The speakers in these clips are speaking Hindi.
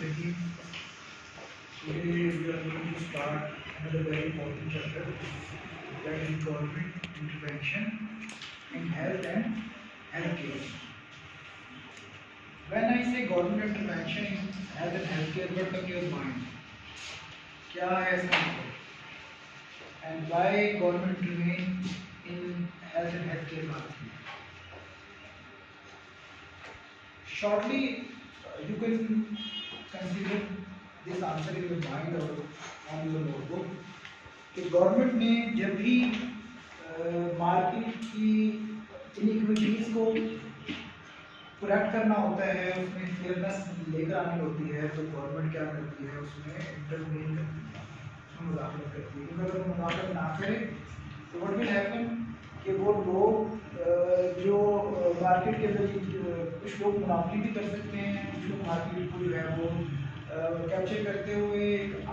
Rahim. Today we are going to start another very important chapter, that is government intervention in health and healthcare. When I say government intervention in health and healthcare, what comes to your mind? क्या है इसका मतलब? And why government intervene in health and healthcare market? Shortly, you can consider this answer in your mind or on your notebook कि गवर्नमेंट ने जब भी मार्केट की इनइक्विटीज को करेक्ट करना होता है, उसमें फेयरनेस लेकर आनी होती है, तो गवर्नमेंट क्या करती है, उसमें इंटरवीन करती है, उसमें मुदाखलत करती है। क्योंकि अगर मुदाखलत ना करे तो व्हाट विल हैपन कि वो लोग जो मार्केट के अंदर कुछ लोग मुनाफी भी कर सकते हैं, कुछ लोग मार्केट को जो है वो कैप्चर करते हुए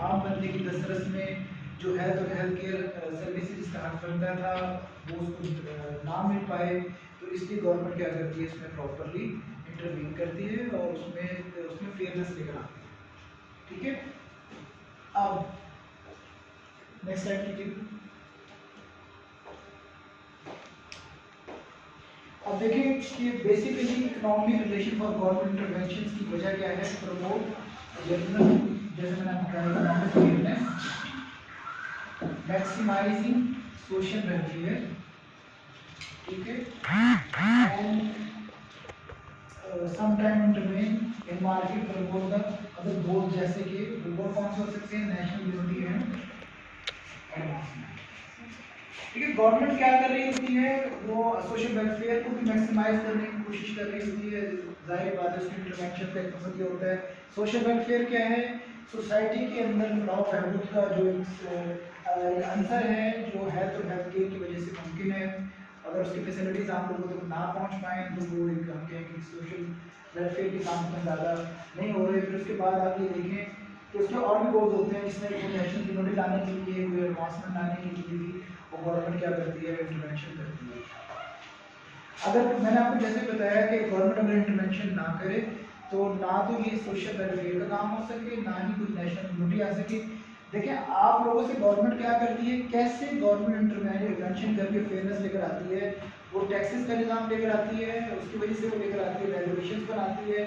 आम बंदे की दस्तरस में जो हेल्थ और हेल्थ केयर सर्विसेज का हक बनता था वो उसको ना मिल पाए, तो इसलिए गवर्नमेंट क्या करती है, इसमें प्रॉपरली इंटरवीन करती है और उसमें फेयरनेस लेकर आती है। ठीक है, अब नेक्स्ट स्लाइड कीजिए। अब देखें कि basically economic relation for government intervention की वजह क्या है, प्रमोट जनरल, जैसे मैंने आपको कहा, economic fairness, maximising social welfare, ठीक है, and sometime intervene in market promote the other goal, जैसे कि गोल कौन से हो सकते हैं, नेशनल यूनिटी एंड एडवांसमेंट। ठीक है, गवर्नमेंट क्या कर रही होती है, वो सोशल वेलफेयर को भी मैक्सिमाइज करने की कोशिश कर रही होती है। जाहिर बात है उसकी इंटरवेंशन का एक मकसद ये होता है। सोशल वेलफेयर क्या है, सोसाइटी के अंदर लॉ ऑफ हैबिट का जो आंसर है, जो हेल्थ और हेल्थ केयर की वजह से मुमकिन है। अगर उसकी फैसिलिटीज आप लोगों तक ना पहुंच पाए तो वो एक हम कहें कि सोशल वेलफेयर के काम में ज़्यादा नहीं हो रहे। फिर उसके बाद आप ये देखें कि उसके और भी गोल्स होते हैं, जिसमें कोई नेशनल यूनिटी लाने के लिए, कोई एडवांसमेंट लाने के लिए भी वो गवर्नमेंट क्या करती है, इंटरवेंशन करती है। अगर मैंने आपको जैसे बताया कि गवर्नमेंट अगर इंटरवेंशन ना करे तो ना तो ये सोशल वेलफेयर का काम हो सके, ना ही कोई नेशनल यूनिटी आ सके। देखिए, आप लोगों से गवर्नमेंट क्या करती है, कैसे गवर्नमेंट इंटरवेंशन करके फेयरनेस लेकर आती है, वो टैक्सेस का निज़ाम लेकर आती है, उसकी वजह से वो लेकर आती है, रेगुलेशन बनाती है,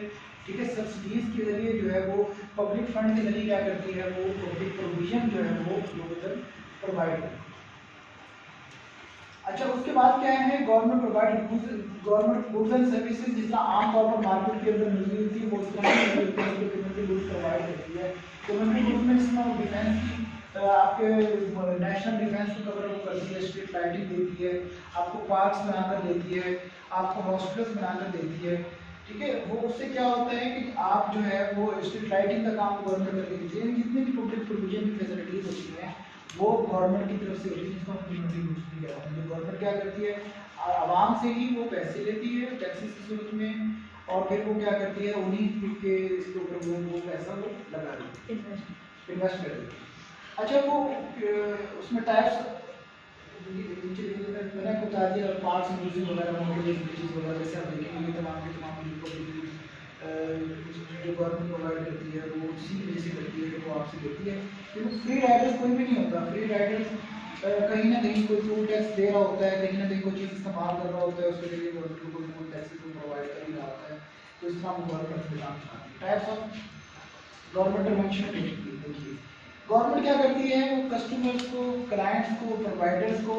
ठीक है, सब्सिडीज के जरिए जो है वो पब्लिक फंड के जरिए क्या करती है, वो पब्लिक प्रोविजन जो है वो लोगों तक प्रोवाइड करती है। अच्छा, उसके बाद क्या है, government government goods and services जितना आमतौर पर मार्केट के अंदर मिल रही होती है वो उस तरह की कम्युनिटी गुड्स प्रोवाइड करती है। कम्युनिटी गुड्स में जिसमें डिफेंस की आपके नेशनल डिफेंस को कवर करती है, स्ट्रीट लाइटिंग देती है, आपको पार्क्स बनाकर देती है, आपको हॉस्पिटल्स बनाकर देती है। ठीक है, वो उससे क्या होता है कि आप जो है वो स्ट्रीट लाइटिंग का काम गवर्नमेंट करके देती है। जितने भी पब्लिक प्रोविजन की फैसिलिटीज होती हैं वो गवर्नमेंट की तरफ से होती है, जिसको हम कम्युनिटी गुड्स भी कहते हैं। जो गवर्नमेंट क्या करती है, आवाम से ही वो पैसे लेती है टैक्सेस की सूरत में, और फिर वो क्या करती है, उन्हीं के इसके ऊपर वो पैसा वो लगा देती है, इन्वेस्ट कर देती है। अच्छा, वो उसमें टाइप्स मैंने आपको बता दिया, पार्ट्स म्यूजिक वगैरह, मोटरवेज ब्रिजेस वगैरह, जैसे आप देखेंगे ये तमाम के तमाम जो गवर्नमेंट प्रोवाइड करती है वो इसी वजह से करती है कि वो आपसे लेती है। क्योंकि फ्री राइडर्स कोई भी नहीं होता। फ्री राइडर्स कहीं ना कहीं कोई टूल टैक्स दे रहा होता है, कहीं ना कहीं कोई चीज़ इस्तेमाल कर रहा होता है, उसके लिए गवर्नमेंट को कोई टैक्सेस को प्रोवाइड कर ही रहा होता है। तो इस तरह गवर्नमेंट निजाम चलाती है। टाइप्स ऑफ गवर्नमेंट इंटरवेंशन देखिए, गवर्नमेंट क्या करती है, वो कस्टमर्स को, क्लाइंट्स को, प्रोवाइडर्स को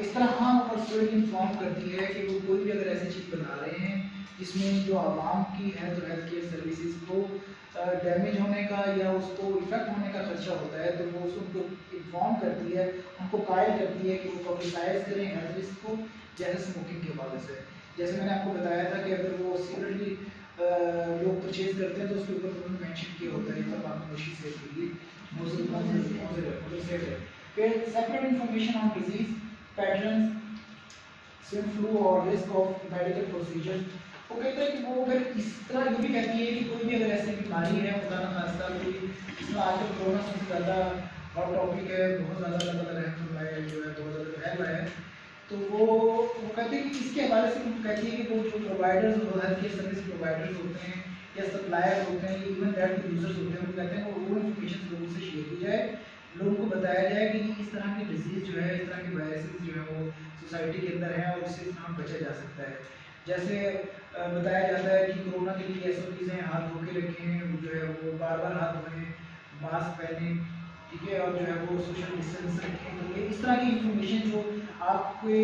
इस तरह पर्सनली इन्फॉर्म करती है कि वो कोई भी अगर ऐसी चीज़ बना रहे हैं जिसमें जो आवाम की हेल्थ केयर सर्विसेज को डैमेज होने का या उसको इफेक्ट होने का खर्चा होता है, तो वो उसको इन्फॉर्म करती है, उनको कायल करती है कि वो पब्लिसाइज करें हेल्थ रिस्क को, जैसे स्मोकिंग के हवाले से। जैसे मैंने आपको बताया था कि अगर वो सिगरेट लोग परचेज करते हैं तो उसके ऊपर उन्होंने मेंशन किया होता है तंबाकू से के लिए फिर separate information on disease patterns, swim flu और रिस्क ऑफ मेडिकल प्रोसीजर। वो कहते हैं कि वो अगर इस तरह ये भी कहती है कि कोई भी अगर ऐसी बीमारी है, खुदा ना खास्ता कोई, इसमें आजकल कोरोना सबसे ज़्यादा हॉट टॉपिक है, बहुत ज़्यादा जो है बहुत ज़्यादा फैल रहा है, तो वो कहते हैं कि इसके हवाले से कहती है कि वो जो प्रोवाइडर्स और हेल्थ केयर सर्विस प्रोवाइडर्स होते हैं या सप्लायर होते हैं, इवन दैट यूजर्स होते हैं, वो कहते हैं वो इन्फॉर्मेशन लोगों से शेयर की जाए, लोगों को बताया जाए कि इस तरह की डिजीज़ जो है, इस तरह के वायरसेस जो है वो सोसाइटी के अंदर है और इससे इतना बचा जा सकता है। जैसे बताया जाता है कि कोरोना के लिए SOPs हैं, हाथ धो के रखें, जो है वो बार बार हाथ धोएं, मास्क पहने, ठीक है, और जो है वो सोशल डिस्टेंस रखें। तो ये इस तरह की इंफॉर्मेशन जो आपके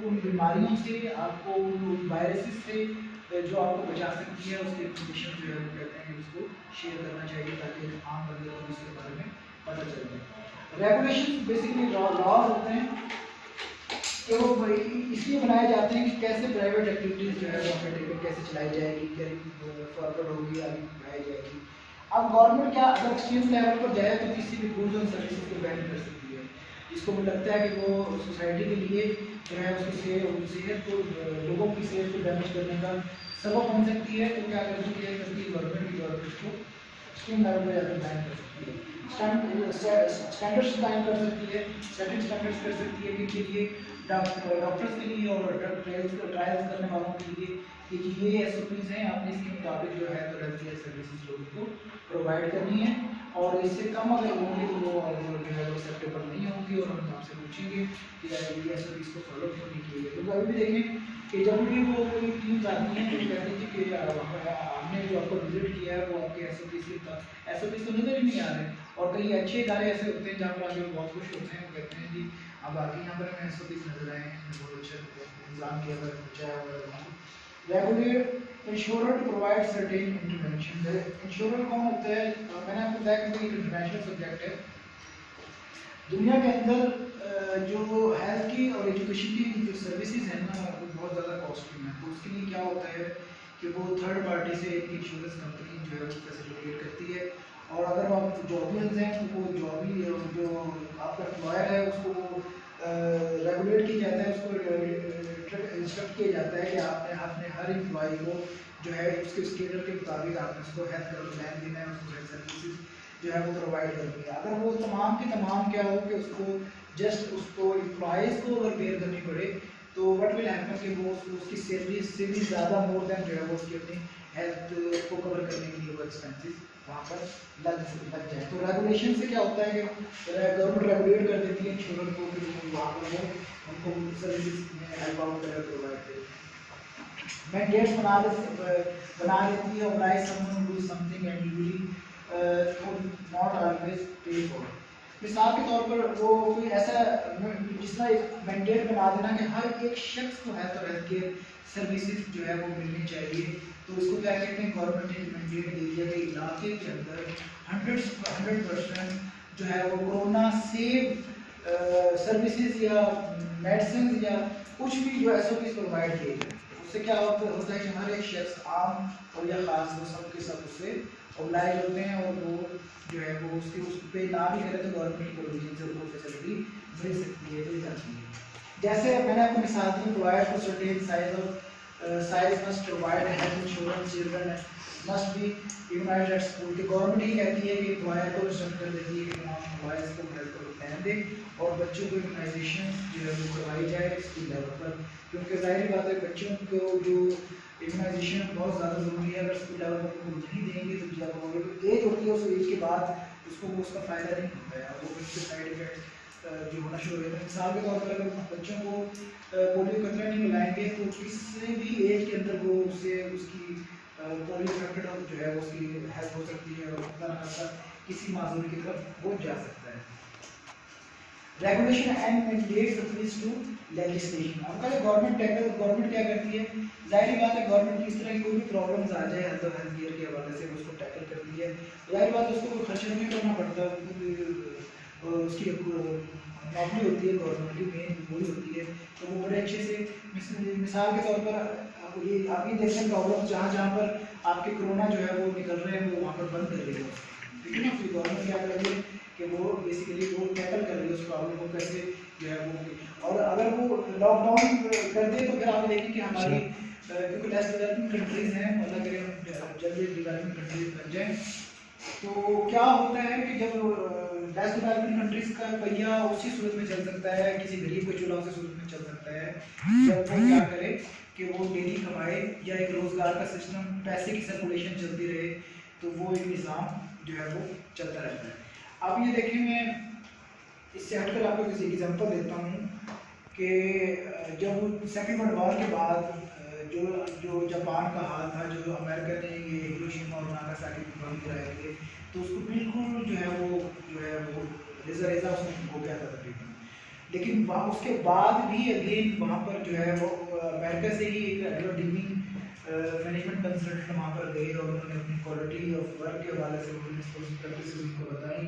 उन बीमारियों से, आपको उन वायरसेस से जो आपको बचा सकती है, उसकी इंफॉर्मेशन जो है वो कहते हैं कि उसको शेयर करना चाहिए ताकि आम बंदे को इसके बारे में पता चल जाए। रेगुलेशन बेसिकली लॉज होते हैं कि वो इसलिए बनाए जाते हैं कि कैसे प्राइवेट एक्टिविटीज़ जो है वो अपने कैसे चलाई जाएगी, क्या फॉरवर्ड होगी, आगे बढ़ाई जाएगी। अब गवर्नमेंट क्या अगर एक्सट्रीम लेवल पर जाए तो किसी भी गुड्स और सर्विसेज को बैन कर सकती है, जिसको मुझे लगता है कि वो सोसाइटी के लिए जो है उसकी सेहत को, लोगों की सेहत को डैमेज करने का सबब बन सकती है। तो क्या करती है गवर्नमेंट की उसको एक्सट्रीम लेवल पर जाकर बैन कर सकती है, स्टैंडर्ड्स कायम कर सकती है, सेटिंग स्टैंडर्ड्स कर सकती है कि ये डॉक्टर्स के लिए और ड्रग ट्रायल्स करने वालों के लिए कि ये SOPs हैं, आपने इसके मुताबिक जो है तो हेल्थ केयर सर्विसेज लोगों को प्रोवाइड करनी है, और इससे कम अगर होंगे तो वो जो है वो एक्सेप्टेबल नहीं होंगी और हम आपसे पूछेंगे कि ये SOPs को फॉलो क्यों नहीं किए गए। तो अभी भी देखें कि जब भी वो कोई टीम्स आती हैं तो कहती है कि हमने जो आपको विजिट किया है वो आपके SOPs तो नज़र ही नहीं आ रहे, और कई अच्छे इदारे ऐसे होते हैं जहाँ पर आगे बहुत खुश होते हैं, वो कहते हैं जी अब आगे यहाँ पर हमें SOPs नजर आए हैं, बहुत अच्छा इंतजाम किया हुआ है। Regulate insurer to provide certain intervention. Insurer कौन होता है? मैंने आपको बताया कि एक इंटरनेशनल सब्जेक्ट है। दुनिया के अंदर जो हेल्थ की और एजुकेशन की जो सर्विसेज हैं ना वो बहुत ज़्यादा कॉस्टली हैं, तो उसके लिए क्या होता है कि वो थर्ड पार्टी से एक इंश्योरेंस कंपनी जो है वो फैसिलिटेट करती है, और अगर आप जॉबियंस हैं तो वो जॉबी जो आपका एम्प्लॉयर है उसको वो रेगुलेट किया जाता है, उसको इंस्ट्रक्ट किया जाता है कि आपने अपने हर एम्प्लॉय को जो है उसके स्केलर के मुताबिक आपने उसको हेल्थ का प्लान देना है, उसको हेल्थ सर्विसेज जो है वो प्रोवाइड करनी है। अगर वो तमाम के तमाम क्या हो कि उसको जस्ट उसको एम्प्लॉयज़ को अगर बेयर करनी पड़े तो व्हाट विल हैपन कि वो उसकी सैलरी से भी ज़्यादा मोर देन जो है वो उसकी अपनी हेल्थ को कवर करने के लिए वो एक्सपेंसेस वहाँ पर लग जाए। तो रेगुलेशन से क्या होता है कि गवर्नमेंट रेगुलेट कर देती है इंश्योरेंस को कि वहाँ पर वो उनको सर्विसेज में हेल्प आउट प्रोवाइड करें। मैंडेट्स बना देती है, organise someone do something and usually not always pay for. मिसाल के तौर पर वो कोई ऐसा जिस तरह एक मैंडेट बना देना कि हर एक शख्स को हेल्थ और हेल्थ केयर सर्विसेज जो है वो मिलनी चाहिए, तो इसको क्या कहते हैं, गवर्नमेंट ने मैंडेट दे दिया कि इलाके के अंदर 100% जो है वो कोरोना सेव सर्विसेज या मेडिसिन या कुछ भी जो SOPs प्रोवाइड किए गए। उससे क्या होता है कि हर एक शख्स आम और या खास वो सब के सब उससे ऑब्लाइज होते हैं, और वो जो है वो उसके उस पर ना भी करे तो गवर्नमेंट प्रोविजन से उनको फैसिलिटी मिल सकती है, मिल जाती है। जैसे मैंने आपको मिसाल दी, provide for certain size must provide health insurance, children must be immunised at school. की गवर्नमेंट ही कहती है कि एम्प्लॉयर को इंस्ट्रक्ट कर देती है कि तमाम एम्प्लॉयज़ को हेल्थ को ध्यान दें और बच्चों को इम्यूनाइजेशन जो है वो करवाई जाए स्कूल लेवल पर, क्योंकि जाहिर बात है बच्चों को जो इम्यूनाइजेशन बहुत ज़्यादा ज़रूरी है। अगर स्कूल लेवल पर उनको नहीं देंगे तो जब वो एज होती है उस एज के बाद उसको उसका फ़ायदा नहीं होता है, वो उसके साइड इफेक्ट जो होना शुरू हो जाता है। मिसाल के तौर पर अगर बच्चों को पोलियो कतरा नहीं मिलाएंगे तो किसी भी एज के अंदर वो उससे उसकी पोलियो इफेक्टेड जो है उसकी हेल्थ हो सकती है और खुदा न खास्ता किसी माजूरी की तरफ वो जा सकता है। Regulation and mandates appeals to legislation. आपका जो गवर्नमेंट क्या करती है, जाहिर बात है गवर्नमेंट की इस तरह की कोई भी प्रॉब्लम्स आ जाए हेल्थ और हेल्थ केयर के हवाले से उसको टैकल करती है, जाहिर बात है उसको कोई खर्च नहीं करना पड़ता, उसकी नौकरी होती है गवर्नमेंट की, मेन वही होती है, तो वो बड़े अच्छे से मिसाल के तौर पर ये आप ये देखते हैं प्रॉब्लम जहाँ पर आपके कोरोना जो है वो निकल रहे हैं वो वहाँ पर बंद कर रही है, ठीक है ना। फिर गवर्नमेंट क्या कर रही है कि वो बेसिकली वो टैकल कर रही है उस प्रॉब्लम को कैसे जो है वो, और अगर वो लॉकडाउन कर दे तो फिर आप देखें कि हमारी क्योंकि लेस डेवलपिंग कंट्रीज़ हैं, मतलब अगर हम जल्दी डेवलपिंग कंट्रीज बन जाएँ तो क्या होता है कि जब लेस डेवलप्ड कंट्रीज का पहिया उसी सूरत में चल सकता है, किसी गरीब के चूल्हा उसी सूरत में चल सकता है जब वो क्या करे कि वो डेली कमाए या एक रोजगार का सिस्टम, पैसे की सर्कुलेशन चलती रहे, तो वो एक निज़ाम जो है वो चलता रहता है। अब ये देखें, मैं इससे हटकर आपको किसी एग्जांपल देता हूँ कि जब सेकेंड वर्ल्ड वॉर के बाद जो जो जापान का हाल था, जो अमेरिका ने ये हिरोशिमा और नागासाकी पे बम गिराए थे, तो उसको बिल्कुल जो है वो रेजा रेजा उसने हो गया था तकरीबन। लेकिन वहाँ उसके बाद भी अगेन वहाँ पर जो है वो अमेरिका से ही एक डीमिंग मैनेजमेंट कंसल्टेंट वहाँ पर गए और उन्होंने अपनी क्वालिटी ऑफ वर्क के हवाले से उन्होंने प्रैक्टिस उनको बताई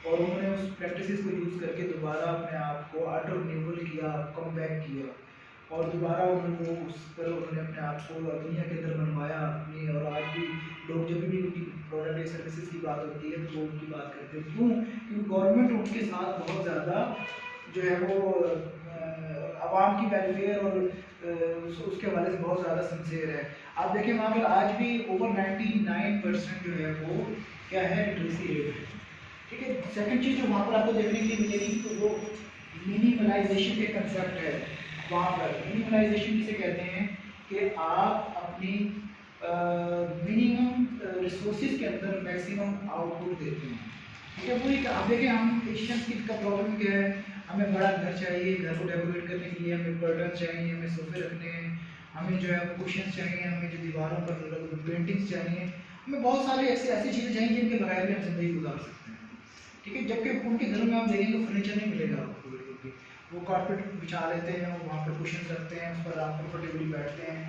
और उन्होंने उस प्रैक्टिस को यूज़ करके दोबारा अपने आप को ऑटो रिन्यूएबल किया, कम बैक किया और दोबारा उन्होंने उस पर उन्होंने अपने आप को दुनिया के अंदर बनवाया अपनी। और आज भी लोग जब भी उनकी प्रोडक्ट या सर्विसेज की बात होती है तो वो उनकी बात करते हैं। क्यों? क्योंकि गवर्नमेंट उनके साथ बहुत ज़्यादा जो है वो आवाम की वेलफेयर और उसके हवाले से बहुत ज़्यादा सिंसियर है। आप देखें वहाँ पर आज भी ओवर 99% जो है वो क्या है, लिटरेसी रेट है। ठीक है। सेकंड चीज़ जो वहाँ पर आपको देखने के लिए मिलेगी तो वो मिनिमलाइजेशन के कंसेप्ट है। वहाँ पर मिनिमलाइजेशन जिसे कहते हैं कि आप अपनी मिनिमम रिसोर्सेज के अंदर मैक्सिमम आउटपुट देते हैं। ठीक है। वो एक आप देखें, हम एशियंस की का प्रॉब्लम क्या है, हमें बड़ा घर चाहिए, घर को डेकोरेट करने के लिए हमें कर्टन चाहिए, हमें सोफे रखने हैं, हमें जो है कुशन चाहिए, हमें जो दीवारों पर पेंटिंग्स चाहिए, हमें बहुत सारी ऐसी चीज़ें चाहिए जिनके बगैर भी हम जिंदगी गुजार सकते हैं। ठीक है। जबकि उनके घरों में आप देखेंगे तो फर्नीचर नहीं मिलेगा आपको, बिल्कुल। वो कारपेट बिछा लेते हैं, वो वहाँ पर कुशन रखते हैं, उस पर आप कंफर्टेबली बैठते हैं।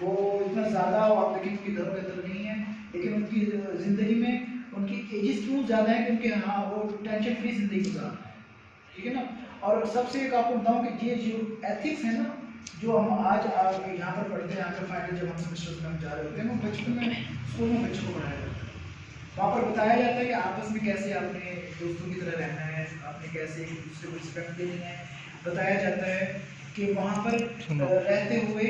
वो इतना ज़्यादा आप देखेंगे उनके घरों के अंदर नहीं है, लेकिन उनकी ज़िंदगी में उनकी एजेस क्यों ज़्यादा है कि उनके हाँ वो टेंशन फ्री जिंदगी गुजार रहे हैं। ठीक है ना। और सबसे एक आपको बताऊँ कि ये जो एथिक्स है ना, जो हम आज यहाँ पर पढ़ते हैं, यहाँ पर फाइनल जब हम सेमेस्टर्स में हम जा रहे होते हैं, वो बचपन में स्कूल में बच्चों को पढ़ाया जाता है। वहाँ पर बताया जाता है कि आपस में कैसे आपने दोस्तों की तरह रहना है, आपने कैसे एक दूसरे को रिस्पेक्ट देनी है। बताया जाता है कि वहाँ पर रहते हुए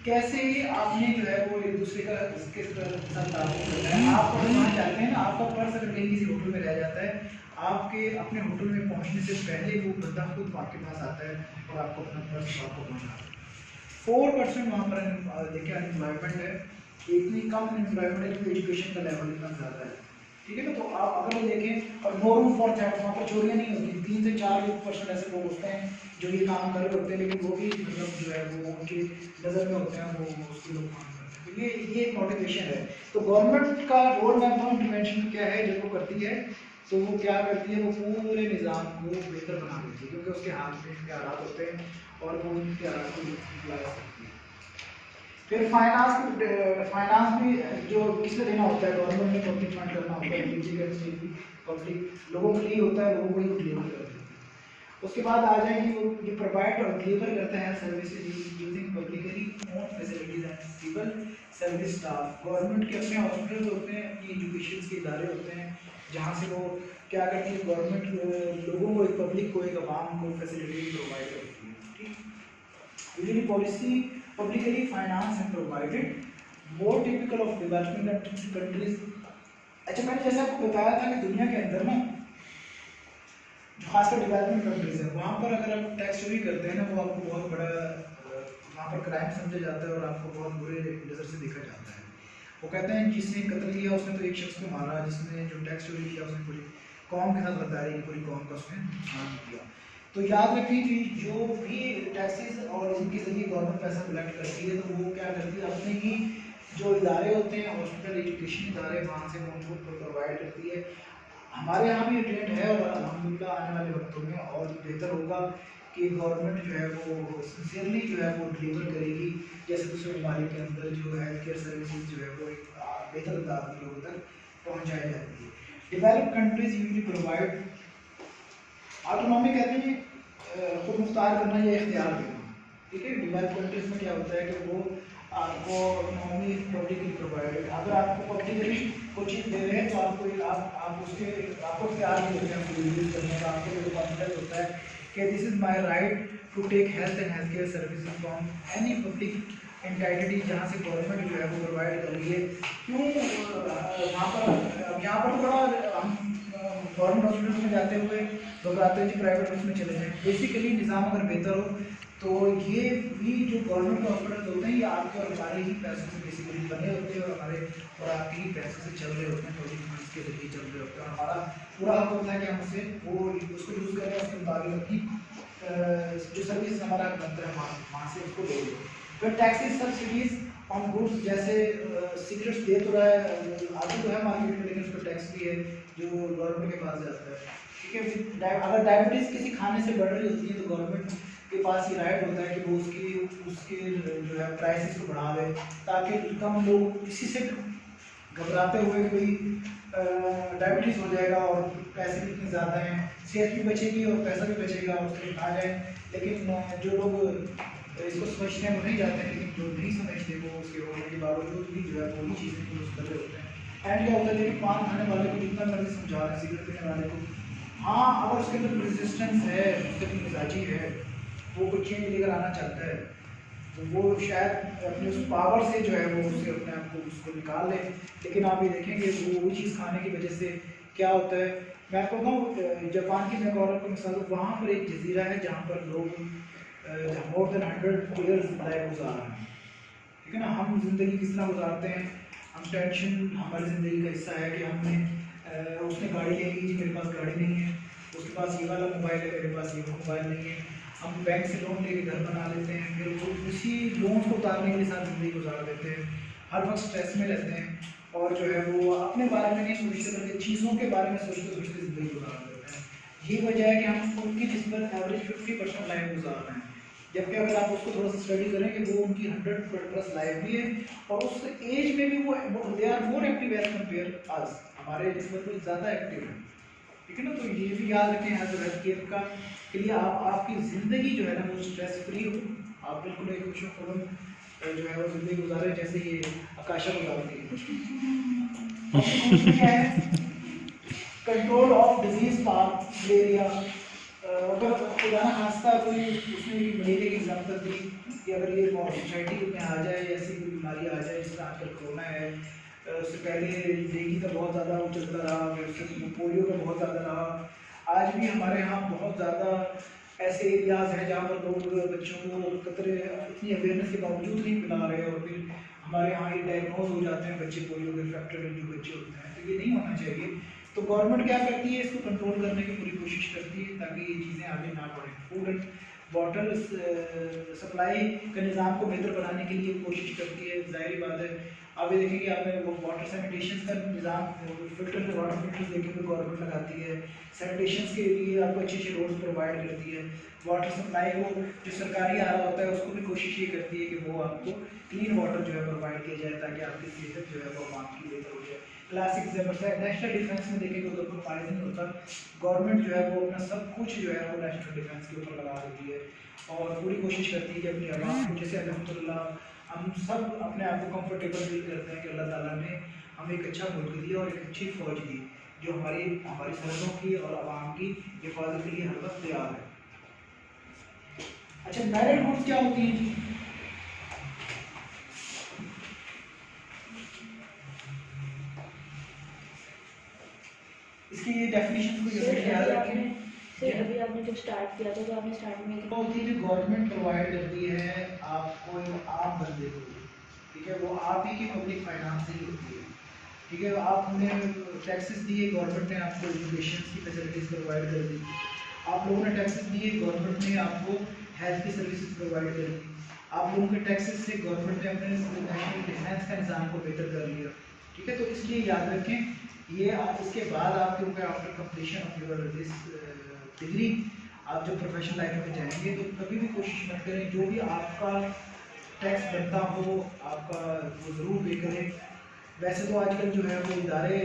कैसे आपने जो है वो एक दूसरे का किस साथ ताल्लुक करना है। आप अगर वहाँ जाते हैं ना, आपका पर्स अगर कहीं किसी होटल में रह जाता है, आपके अपने होटल में पहुँचने से पहले वो बंदा खुद आपके पास आता है और आपको अपना पर्स आपको पहुँचाता है। 4% वहाँ पर देखिए अनएम्प्लॉयमेंट है, इतनी कम अनएम्प्लॉयमेंट है कि एजुकेशन का लेवल इतना ज़्यादा है। ठीक है ना। तो आप अगर वो देखें, और नो रूम फॉर थेफ्ट, वहाँ पर चोरियाँ नहीं होती। 3 से 4% ऐसे लोग होते हैं जो ये काम कर रहे होते हैं, लेकिन वो भी मतलब जो है वो उनकी नज़र में होते हैं, वो उसके लोग काम करते हैं। तो ये एक मोटिवेशन है। तो गवर्नमेंट का रोल मैप ऑफ इंटरवेंशन क्या है जब वो करती है, तो वो क्या करती है, वो पूरे निज़ाम को बेहतर बना देती है, क्योंकि उसके हाथ में इख्तियारात होते हैं और वो उन इख्तियारात को यूटिलाइज करती है। फिर फाइनेंस भी जो किसको देना होता है, गवर्नमेंट ने पब्लिक फंड करना होता है, पब्लिक लोगों के लिए होता है, लोगों को ही डिलीवर करते हैं। उसके बाद आ जाएंगे वो जो प्रोवाइड और डिलीवर करते हैं services using publicly own facilities and civil service staff. Government के अपने हॉस्पिटल होते हैं, अपनी एजुकेशन के इदारे होते हैं, जहाँ से वो क्या करती है, गवर्नमेंट लोगों को, एक पब्लिक को, एक आवाम को फैसिलिटी प्रोवाइड करती है। ठीक। Usually policy publicly financed and provided, more typical of developing countries। अच्छा, मैंने जैसे आपको बताया था कि दुनिया के अंदर ना जो खासकर डेवलपमेंट कंट्रीज है, वहाँ पर अगर आप टैक्स चोरी करते हैं ना, वो आपको बहुत बड़ा वहाँ पर क्राइम समझा जाता है और आपको बहुत बुरे नज़र से देखा जाता है। वो कहते हैं जिसने कत्ल किया उसने तो एक शख्स को मारा, जिसने जो टैक्स चोरी किया उसने पूरी कौम के साथ गद्दारी की, पूरी कौम का उसने नुकसान किया। तो याद रखिए कि जो भी टैक्सेस और इनके जरिए गवर्नमेंट पैसा कलेक्ट करती है, तो वो क्या करती है, अपने ही जो इदारे होते हैं, हॉस्पिटल, एजुकेशन इदारे, वहाँ से वो उनको प्रोवाइड करती है। हमारे यहाँ भी ट्रेंड है और अल्हम्दुलिल्लाह आने वाले वक्तों में और बेहतर होगा कि गवर्नमेंट जो है वो सिंसियरली जो है वो डिलीवर करेगी, जैसे दूसरे ममालिक के अंदर जो हेल्थ केयर सर्विसेज जो है वो एक बेहतर अंदाज में लोगों तक पहुँचाई जाती है। Develop countries usually provide autonomy, कहते हैं खुद मुख्तार करना या इख्तियार देना। ठीक है। डेवलप कंट्रीज में क्या होता है कि वो आपको ऑटोनॉमी पब्लिकली प्रोवाइडेड, अगर आपको पब्लिकली कोई चीज़ दे रहे हैं तो आपको आप उसके आपको इख्तियार नहीं देते हैं यूज़ करने का। आपको जो कॉन्फिडेंस होता है कि this is my right to take health and health care services from any public entity, जहाँ से गवर्नमेंट जो है वो प्रोवाइड कर रही है। क्यों वहाँ पर यहाँ पर तो बड़ा हम गवर्नमेंट हॉस्पिटल में जाते हुए घबराते हुए प्राइवेट बस में चले जाएं। बेसिकली निज़ाम अगर बेहतर हो तो ये भी जो गवर्नमेंट हॉस्पिटल होते हैं ये आपके और हमारे ही पैसों से बेसिकली बने होते हैं और हमारे और आपके ही पैसों से चल रहे होते हैं, पब्लिक फंड्स के जरिए चल रहे होते हैं। और हमारा पूरा हक होता है कि हम उससे वो उसको यूज़ करें, उसके मुताबिक अपनी जो सर्विस हमारा बनता है वहाँ से उसको ले लो। फिर टैक्सेस सब्सिडीज ऑन गुड्स, जैसे सिगरेट्स दे तो रहा है आगे तो है मार्केट में, लेकिन उस पर टैक्स भी है जो गवर्नमेंट के पास जाता है। ठीक है, अगर डायबिटीज़ किसी खाने से बढ़ रही होती है तो गवर्नमेंट के पास ये राइट होता है कि वो उसके जो है प्राइसेस को बढ़ा दे, ताकि कम लोग इसी से घबराते हुए कोई डायबिटीज़ हो जाएगा और पैसे भी इतने ज़्यादा हैं, सेहत भी बचेगी और पैसा भी बचेगा, उसके खा जाए। लेकिन जो लोग इसको समझते हैं वो नहीं जाते हैं, लेकिन जो नहीं समझते वो उसके होने के बावजूद भी जो है वही चीज़ें यूज़ कर रहे होते हैं। एंड क्या होता है कि पान खाने वाले को जितना मर्जी समझा रहे हैं, सिगरेट पीने वाले को, हाँ अगर उसके अंदर रेजिस्टेंस है, उसके अंदर मिजाजी है, वो कुछ चेंज लेकर आना चाहता है, तो वो शायद अपने उस पावर से जो है वो उसे अपने आप को उसको निकाल ले। लेकिन आप ये देखेंगे वो चीज़ खाने की वजह से क्या होता है। मैं आपको बताऊँ, जापान की मैं एक और मिसाल दूँ, वहाँ पर एक जजीरा है जहाँ पर लोग मोर देन 100 ईयर्स लाइफ गुजार रहे हैं। ठीक है ना, हम जिंदगी किस तरह गुजारते हैं, हम टेंशन हमारी ज़िंदगी का हिस्सा है कि हमने उसने गाड़ी ले ली जी, मेरे पास गाड़ी नहीं है, उसके पास ये वाला मोबाइल है, मेरे पास ये मोबाइल नहीं है, हम बैंक से लोन लेके घर बना लेते हैं, फिर वो उसी लोन को उतारने के लिए साथ ज़िंदगी गुजार देते हैं, हर वक्त स्ट्रेस में रहते हैं और जो है वो अपने बारे में नहीं सोचते बल्कि चीज़ों के बारे में सोचते सोचते ज़िंदगी गुजार देते हैं। यही वजह है कि हम उनकी निस्बत एवरेज 50% लाइफ गुजार रहे हैं, जबकि अगर आप उसको थोड़ा सा स्टडी करें कि वो उनकी 100+ लाइफ भी है और उस एज में भी वो they are more active as compare आज, हमारे निस्बत में ज़्यादा एक्टिव है। ठीक है ना, तो ये भी याद रखें एज हेल्थ केयर का के लिए आपकी ज़िंदगी जो है ना वो स्ट्रेस फ्री हो, आप बिल्कुल एक खुशनुमा जो है वो ज़िंदगी गुजारें जैसे ये आकाशा गुजारती है। क्या है कंट्रोल ऑफ डिजीज मलेरिया, अगर खुदा ना खास्ता कोई उसने मलेरिया की एग्जाम्पल दी कि अगर ये सोसाइटी में आ जाए, ऐसी कोई बीमारी आ जाए जिसका आजकल कोरोना है, उससे पहले डेंगू का बहुत ज़्यादा वो चलता रहा, फिर उससे पोलियो का बहुत ज़्यादा रहा। आज भी हमारे यहाँ बहुत ज़्यादा ऐसे एरियाज़ हैं जहाँ पर लोग बच्चों को कतरे इतनी अवेयरनेस के बावजूद नहीं पिला रहे और फिर हमारे यहाँ ये डायग्नोज हो जाते हैं बच्चे पोलियो के इन्फेक्टेड जो बच्चे होते हैं। तो ये नहीं होना चाहिए। तो गवर्नमेंट क्या करती है, इसको कंट्रोल करने की पूरी कोशिश करती है ताकि ये चीज़ें आगे ना बढ़ें। फूड एंड वाटर सप्लाई के निज़ाम को बेहतर बनाने के लिए कोशिश करती है, ज़ाहिर बात है। आप ये देखेंगे आपने वो वाटर सैनिटेशन का निज़ाम फिल्टर वाटर फिल्टर देखेंगे गवर्नमेंट लगाती है, सैनिटेशन के लिए आपको अच्छी अच्छी रोड्स प्रोवाइड करती है। वाटर सप्लाई को जो सरकारी आ रहा होता है उसको भी कोशिश ये करती है कि वो आपको क्लीन वाटर जो है प्रोवाइड किया जाए ताकि आपकी सेहत जो है वो आपकी बेहतर हो जाए। क्लासिक एग्जाम्पल है नेशनल डिफेंस में देखेंगे तो कंपेरिजन नहीं होता, गवर्नमेंट जो है वो अपना सब कुछ जो है वो नेशनल डिफेंस के ऊपर लगा देती है और पूरी कोशिश करती है कि अपनी आवाम को, जैसे अल्हम्दुलिल्लाह हम सब अपने आप को कंफर्टेबल फील करते हैं कि अल्लाह ताला ने हमें एक अच्छा मुल्क दिया और एक अच्छी फ़ौज दी जो हमारी सरहदों की और आवाम की हिफाजत के लिए हर वक्त तैयार है। अच्छा, मैरिड गुड्स क्या होती हैं जी? इसकी ये डेफिनेशन को याद रखें। अभी आपने जब स्टार्ट किया था तो आपने स्टार्टिंग में तो होती है जो गवर्नमेंट प्रोवाइड करती है आपको आम बंदे को, ठीक है, वो आप ही की पब्लिक फाइनेंस ही होती है। ठीक है, आपने टैक्सेस दिए, गवर्नमेंट ने आपको एजुकेशन की फैसिलिटीज़ प्रोवाइड कर दी, आप लोगों ने टैक्सेस दिए, गवर्नमेंट ने आपको हेल्थ की सर्विसेज प्रोवाइड कर दी, आप लोगों के टैक्सेस से गवर्नमेंट ने अपने नेशनल डिफेंस का निज़ाम को बेहतर कर लिया। ठीक है, तो इसलिए याद रखें ये इसके बाद आपके ऊपर after completion of your this degree आप जब प्रोफेशनल लाइफ में जाएंगे तो कभी भी कोशिश मत करें जो भी आपका टैक्स बनता हो आपका वो ज़रूर पे करें। वैसे तो आजकल जो है वो इदारे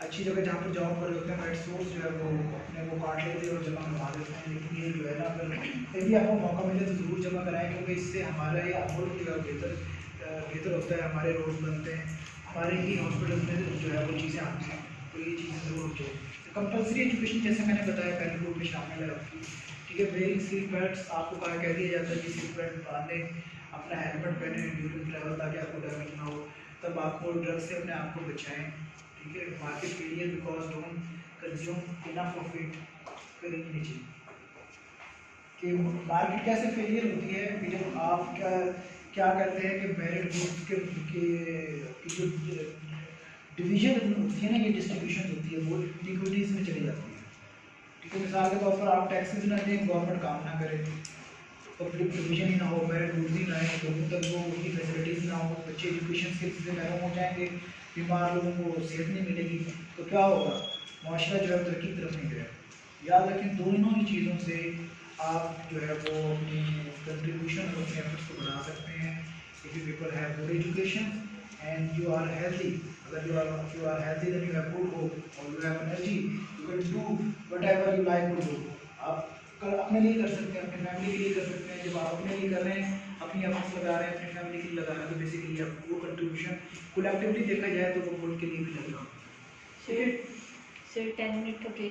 अच्छी जगह जहाँ पर जॉब कर रहे होते हैं राइट सोर्स जो है वो अपने वो काट लेते हैं और जमा करवा देते हैं, लेकिन ये जो है ना अगर कहीं भी आपको मौका मिले तो ज़रूर जमा कराएं क्योंकि इससे हमारा ये मुल्क जो है बेहतर होता है, हमारे रोड बनते हैं, हमारे ही हॉस्पिटल में जो है वो चीज़ें आती हैं, तो ये चीज़ें ज़रूर होती है। कंपल्सरी एजुकेशन जैसे मैंने बताया पहले ग्रुप में शामिल है आपकी। ठीक है, वेयरिंग सीट बेल्ट आपको कह दिया जाता है कि सीट बेल्ट बांधे, अपना हेलमेट पहने ड्यूरिंग ट्रैवल ताकि आपको डैमेज ना हो, तब आपको ड्रग से अपने आप को बचाएं। ठीक है, market failure because don't consume enough of it करेंगे नीचे कि मार्केट कैसे फेलियर होती है कि जब आप क्या करते हैं कि मेरिट गुड्स के जो डिवीजन होती है ना, ये डिस्ट्रीब्यूशन होती है वो इक्विटीज़ में चली जाती है। ठीक है, मिसाल के तौर पर आप टैक्सेस ना दें, गवर्नमेंट काम ना करे, पब्लिक प्रोविजन ही ना हो, मेरिट गुड्स ही ना है, लोगों तक वो उनकी फैसिलिटीज़ ना हो, बच्चे एजुकेशन स्किल्स से महरूम हो जाएंगे, बीमार लोगों को सेहत नहीं मिलेगी, तो क्या होगा, माशरा जो है तरक्की की तरफ नहीं जाएगा। याद रखें, दोनों ही चीज़ों से आप जो है वो अपनी कंट्रीब्यूशन और अपने एफर्ट्स को बढ़ा सकते हैं। If you people have good education and you are healthy, अगर you are healthy then you have good hope or you have energy, you can do whatever you like to do। आप अपने लिए कर सकते हैं, अपने फैमिली के लिए कर सकते हैं। जब आप अपने लिए कर रहे हैं, अपनी एफर्ट्स लगा रहे हैं, अपनी फैमिली के लिए लगा रहे हैं, तो बेसिकली आप वो कंट्रीब्यूशन कलेक्टिवली देखा जाए तो वो मुल्क के लिए भी लग रहा है। सर 10 मिनट का ब्रेक